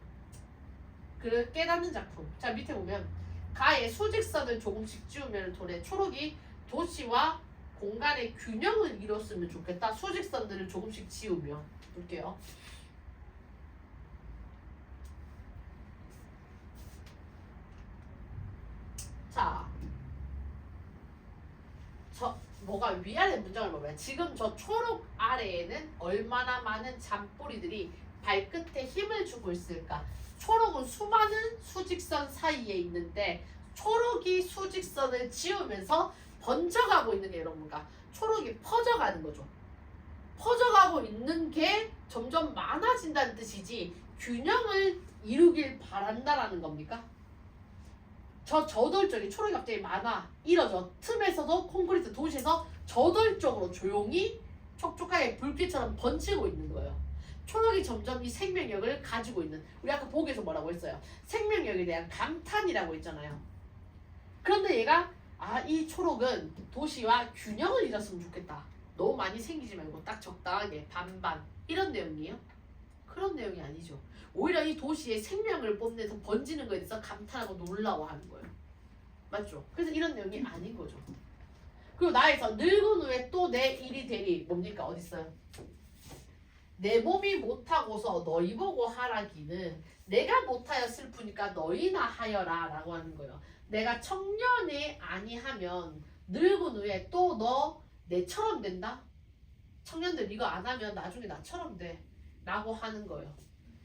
그 깨닫는 작품. 자 밑에 보면 가의 수직선을 조금씩 지우면 도래 초록이 도시와 공간의 균형을 이뤘으면 좋겠다. 수직선들을 조금씩 지우며 볼게요. 자, 뭐가 위아래 문장을 보면 지금 저 초록 아래에는 얼마나 많은 잔뿌리들이 발끝에 힘을 주고 있을까? 초록은 수많은 수직선 사이에 있는데 초록이 수직선을 지우면서 번져가고 있는 게 여러분과 초록이 퍼져가는 거죠. 퍼져가고 있는 게 점점 많아진다는 뜻이지 균형을 이루길 바란다라는 겁니까? 저돌적인 초록이 갑자기 많아 이러죠. 틈에서도 콘크리트 도시에서 저돌적으로 조용히 촉촉하게 불빛처럼 번지고 있는 거예요. 초록이 점점 이 생명력을 가지고 있는 우리 아까 보기에서 뭐라고 했어요? 생명력에 대한 감탄이라고 했잖아요. 그런데 얘가 이 초록은 도시와 균형을 이뤘으면 좋겠다. 너무 많이 생기지 말고 딱 적당하게 반반 이런 내용이에요? 그런 내용이 아니죠. 오히려 이 도시의 생명을 뽐내서 번지는 거에 대해서 감탄하고 놀라워하는 거예요. 맞죠? 그래서 이런 내용이 아닌 거죠. 그리고 나에서 늙은 후에 또 내 일이 되리 뭡니까? 어딨어요? 내 몸이 못하고서 너희 보고 하라기는 내가 못하여 슬프니까 너희나 하여라 라고 하는 거예요. 내가 청년이 아니하면 늙은 후에 또 너 내처럼 된다? 청년들 이거 안 하면 나중에 나처럼 돼 라고 하는 거예요.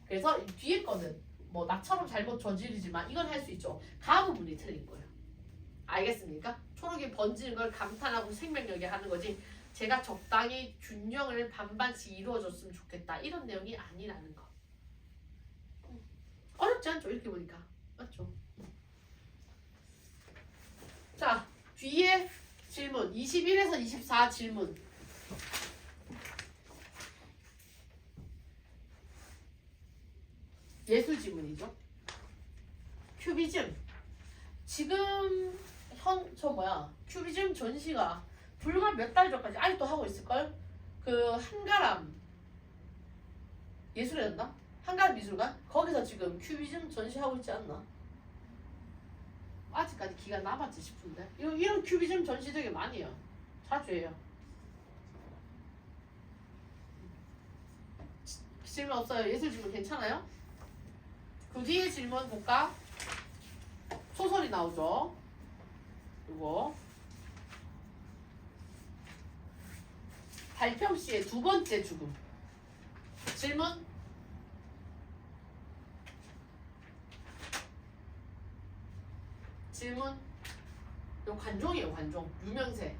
그래서 이 뒤에 거는 뭐 나처럼 잘못 저지르지만 이건 할 수 있죠. 가 부분이 틀린 거예요. 알겠습니까? 초록이 번지는 걸 감탄하고 생명력에 하는 거지 제가 적당히 균형을 반반씩 이루어졌으면 좋겠다 이런 내용이 아니라는 거. 어렵지 않죠? 이렇게 보니까. 맞죠? 자 뒤에 질문 21에서 24 질문 예술 지문이죠. 큐비즘. 지금 큐비즘 전시가 불과 몇 달 전까지 아직도 하고 있을걸? 그 한가람 예술이었나? 한가람 미술관? 거기서 지금 큐비즘 전시하고 있지 않나? 아직까지 기간 남았지 싶은데 이런 큐비즘 전시 되게 많이 해요. 자주 해요. 질문 없어요? 예술 질문 괜찮아요? 그 뒤에 질문 볼까? 소설이 나오죠. 이거 달평 씨의 두 번째 죽음. 질문? 질문? 이거 관종이에요. 관종. 유명세.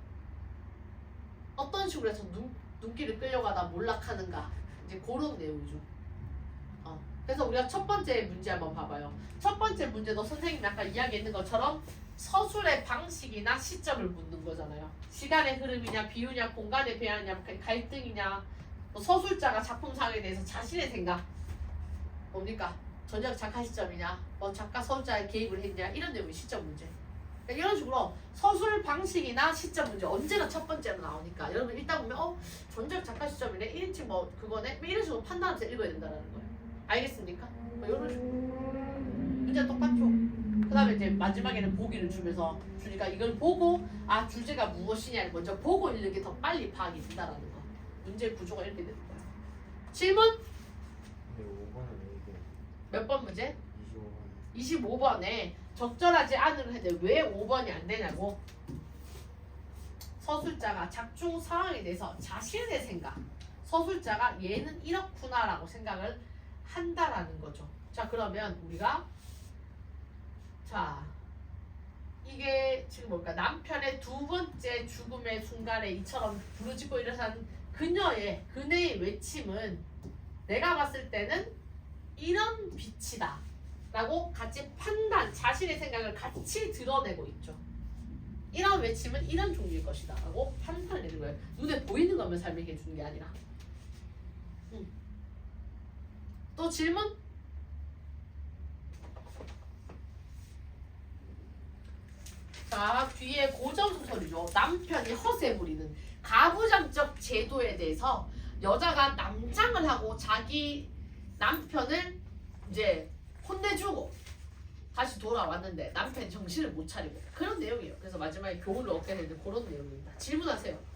어떤 식으로 해서 눈길을 끌려가다 몰락하는가. 이제 그런 내용이죠. 그래서 우리가 첫 번째 문제 한번 봐봐요. 첫 번째 문제도 선생님이 아까 이야기했는 것처럼 서술의 방식이나 시점을 묻는 거잖아요. 시간의 흐름이냐, 비유냐, 공간의 배하냐, 갈등이냐, 뭐 서술자가 작품상에 대해서 자신의 생각, 뭡니까? 전작 작가 시점이냐, 뭐 작가 서술자의 개입을 했냐, 이런 내용이 시점 문제. 그러니까 이런 식으로 서술 방식이나 시점 문제 언제나 첫 번째로 나오니까 여러분 일단 보면 전작 작가 시점이네, 1인칭 뭐 그거네, 뭐 이런 식으로 판단하면서 읽어야 된다는 거예요. 알겠습니까? 뭐 이런 식으로 문제 똑같죠. 그 다음에 이제 마지막에는 보기를 주니까 이걸 보고 주제가 무엇이냐를 먼저 보고 읽는 게 더 빨리 파악이 된다라는 거. 문제 구조가 이렇게 되는 거야. 질문? 근데 5번은 왜 이게 몇 번 문제? 25번 25번에 적절하지 않으려 했는데 왜 5번이 안 되냐고. 서술자가 작중 상황에 대해서 자신의 생각, 서술자가 얘는 이렇구나라고 생각을 한다라는 거죠. 자, 그러면 우리가 이게 지금 뭘까? 남편의 두 번째 죽음의 순간에 이처럼 부르짖고 일어선 그네의 외침은 내가 봤을 때는 이런 빛이다 라고 같이 자신의 생각을 같이 드러내고 있죠. 이런 외침은 이런 종류일 것이다 라고 판단을 내는 거예요. 눈에 보이는 것만 설명해 주는 게 아니라. 또 질문? 자, 뒤에 고전소설이죠. 남편이 허세 부리는 가부장적 제도에 대해서 여자가 남장을 하고 자기 남편을 이제 혼내주고 다시 돌아왔는데 남편이 정신을 못 차리고 그런 내용이에요. 그래서 마지막에 교훈을 얻게 되는 그런 내용입니다. 질문하세요.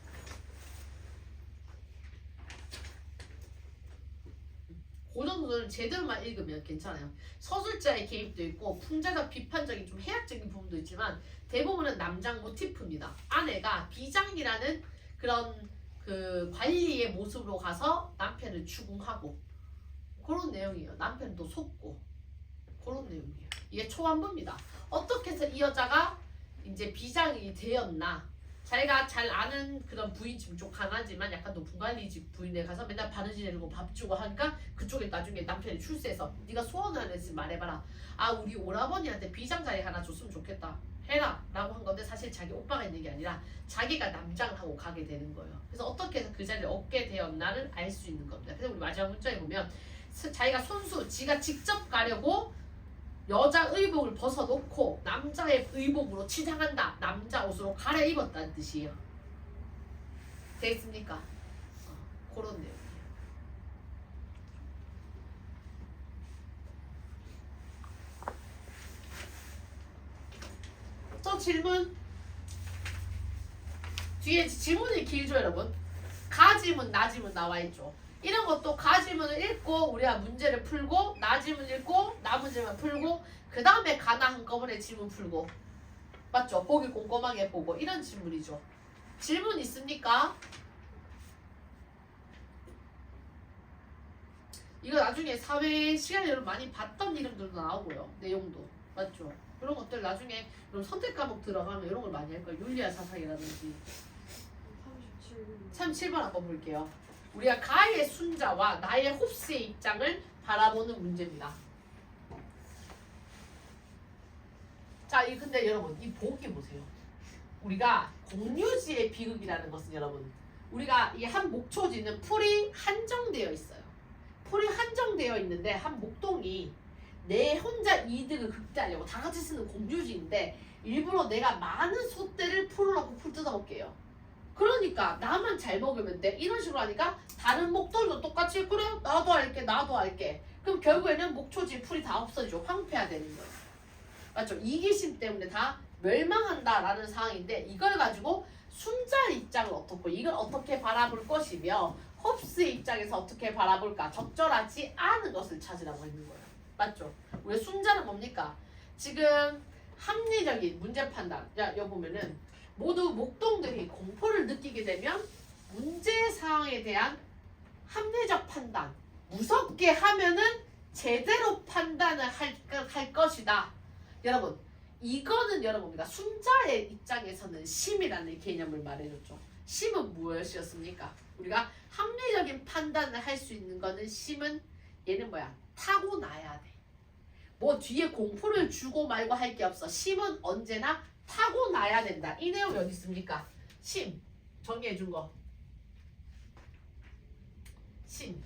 고전소설은 제대로만 읽으면 괜찮아요. 서술자의 개입도 있고 풍자적 비판적인 좀 해학적인 부분도 있지만 대부분은 남장 모티프입니다. 아내가 비장이라는 그런 그 관리의 모습으로 가서 남편을 추궁하고 그런 내용이에요. 남편도 속고 그런 내용이에요. 이게 초반부입니다. 어떻게 해서 이 여자가 이제 비장이 되었나. 자기가 잘 아는 그런 부인집 좀 강하지만 약간 높은 관리집 부인에 가서 맨날 바느질 내리고 밥 주고 하니까 그쪽에 나중에 남편이 출세해서 네가 소원 하나 있으면 말해봐라. 우리 오라버니한테 비장 자리 하나 줬으면 좋겠다. 해라 라고 한 건데 사실 자기 오빠가 있는 게 아니라 자기가 남장을 하고 가게 되는 거예요. 그래서 어떻게 해서 그 자리를 얻게 되었나를 알 수 있는 겁니다. 그래서 우리 마지막 문자에 보면 자기가 지가 직접 가려고 여자 의복을 벗어놓고 남자의 의복으로 치장한다. 남자 옷으로 갈아입었다는 뜻이에요. 되겠습니까? 그런 내용이에요. 또 질문? 뒤에 질문이 길죠 여러분? 가지문, 나지문 나와있죠. 이런 것도 가지문을 읽고 우리가 문제를 풀고 나지문 읽고 나문제만 풀고 그 다음에 가나 한꺼번에 질문 풀고 맞죠? 보기 꼼꼼하게 보고 이런 질문이죠. 질문 있습니까? 이거 나중에 사회 시간에 여러분 많이 봤던 이름들도 나오고요. 내용도 맞죠? 그런 것들 나중에 여러분 선택 과목 들어가면 이런 걸 많이 할 거예요. 윤리학 사상이라든지 37번 한번 볼게요. 우리가 가의 순자와 나의 홉스의 입장을 바라보는 문제입니다. 자, 근데 여러분 이 보기 보세요. 우리가 공유지의 비극이라는 것은 여러분 우리가 이 한 목초지는 풀이 한정되어 있어요. 풀이 한정되어 있는데 한 목동이 내 혼자 이득을 극대하려고 다 같이 쓰는 공유지인데 일부러 내가 많은 소떼를 풀을 넣고 풀 뜯어먹게요. 그러니까 나만 잘 먹으면 돼. 이런 식으로 하니까 다른 목들도 똑같이 그래 나도 할게 나도 할게. 그럼 결국에는 목초지 풀이 다 없어지죠. 황폐화되는 거예요. 맞죠? 이기심 때문에 다 멸망한다라는 상황인데 이걸 가지고 순자의 입장은 어떻고 이걸 어떻게 바라볼 것이며 홉스의 입장에서 어떻게 바라볼까 적절하지 않은 것을 찾으라고 했는 거예요. 맞죠? 우리 순자는 뭡니까? 지금 합리적인 문제 판단. 야, 여기 보면은 모두 목동들이 공포를 느끼게 되면 문제 상황에 대한 합리적 판단. 무섭게 하면은 제대로 판단을 할 것이다. 여러분, 이거는 여러분입니다. 순자의 입장에서는 심이라는 개념을 말해줬죠. 심은 무엇이었습니까? 우리가 합리적인 판단을 할 수 있는 거는 심은 얘는 뭐야? 타고나야 돼. 뭐 뒤에 공포를 주고 말고 할 게 없어. 심은 언제나 타고나야 된다. 이 내용이 어디 있습니까? 심 정리해 준 거. 심.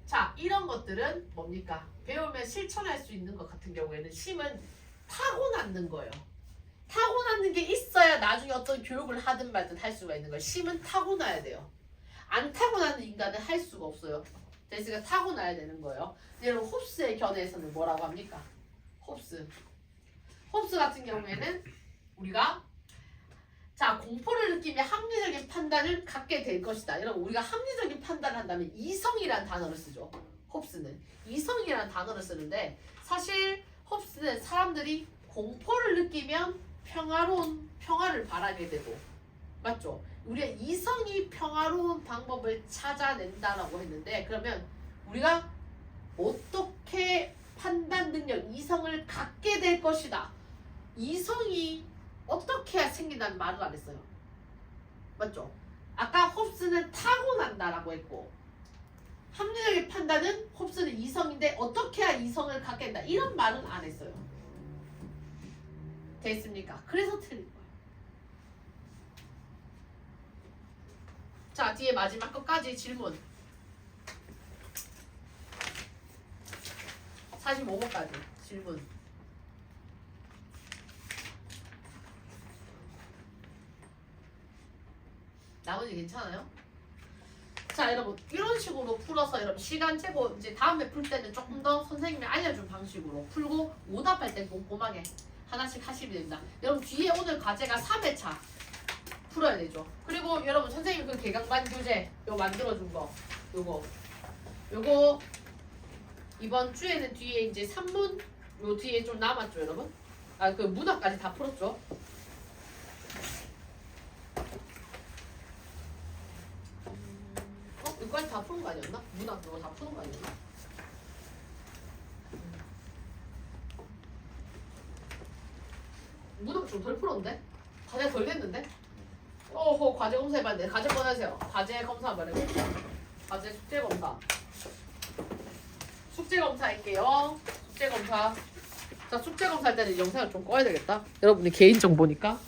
자, 이런 것들은 뭡니까? 배우면 실천할 수 있는 것 같은 경우에는 심은 타고나는 거예요. 타고나는 게 있어야 나중에 어떤 교육을 하든 말든 할 수가 있는 거예요. 심은 타고나야 돼요. 안 타고나는 인간은 할 수가 없어요. 그래서 타고나야 되는 거예요. 여러분 홉스의 견해에서는 뭐라고 합니까? 홉스 같은 경우에는 우리가 자 공포를 느끼며 합리적인 판단을 갖게 될 것이다. 여러분 우리가 합리적인 판단을 한다면 이성이라는 단어를 쓰죠. 홉스는 이성이라는 단어를 쓰는데 사실 홉스는 사람들이 공포를 느끼면 평화를 바라게 되고 맞죠? 우리가 이성이 평화로운 방법을 찾아낸다라고 했는데 그러면 우리가 어떻게 판단 능력, 이성을 갖게 될 것이다. 이성이 어떻게 해야 생긴다는 말을 안 했어요. 맞죠? 아까 홉스는 타고난다라고 했고 합리적인 판단은 홉스는 이성인데 어떻게 해야 이성을 갖게 된다. 이런 말은 안 했어요. 됐습니까? 그래서 틀린 거예요. 자, 뒤에 마지막 것까지 질문. 45번까지 질문. 나머지 괜찮아요? 자, 여러분 이런 식으로 풀어서 여러분 시간 재고 이제 다음에 풀 때는 조금 더 선생님이 알려준 방식으로 풀고 오답할 때 꼼꼼하게 하나씩 하시면 됩니다. 여러분 뒤에 오늘 과제가 3회차 풀어야 되죠. 그리고 여러분 선생님 그 개강반 교재 요 만들어준 거 요거 이번 주에는 뒤에 이제 3문 요 뒤에 좀 남았죠 여러분? 아 그 문학까지 다 풀었죠? 여기까지 다 푸는 거 아니었나? 문학 그거 다 푸는 거 아니었나? 문학 좀 덜 풀었는데? 과제 덜 됐는데? 어허 과제 검사 해봐야 돼. 과제 꺼내세요. 과제 검사 한번 해볼게요. 과제 숙제 검사. 숙제 검사 할게요. 숙제 검사. 자 숙제 검사 할 때는 영상을 좀 꺼야 되겠다. 여러분이 개인 정보니까.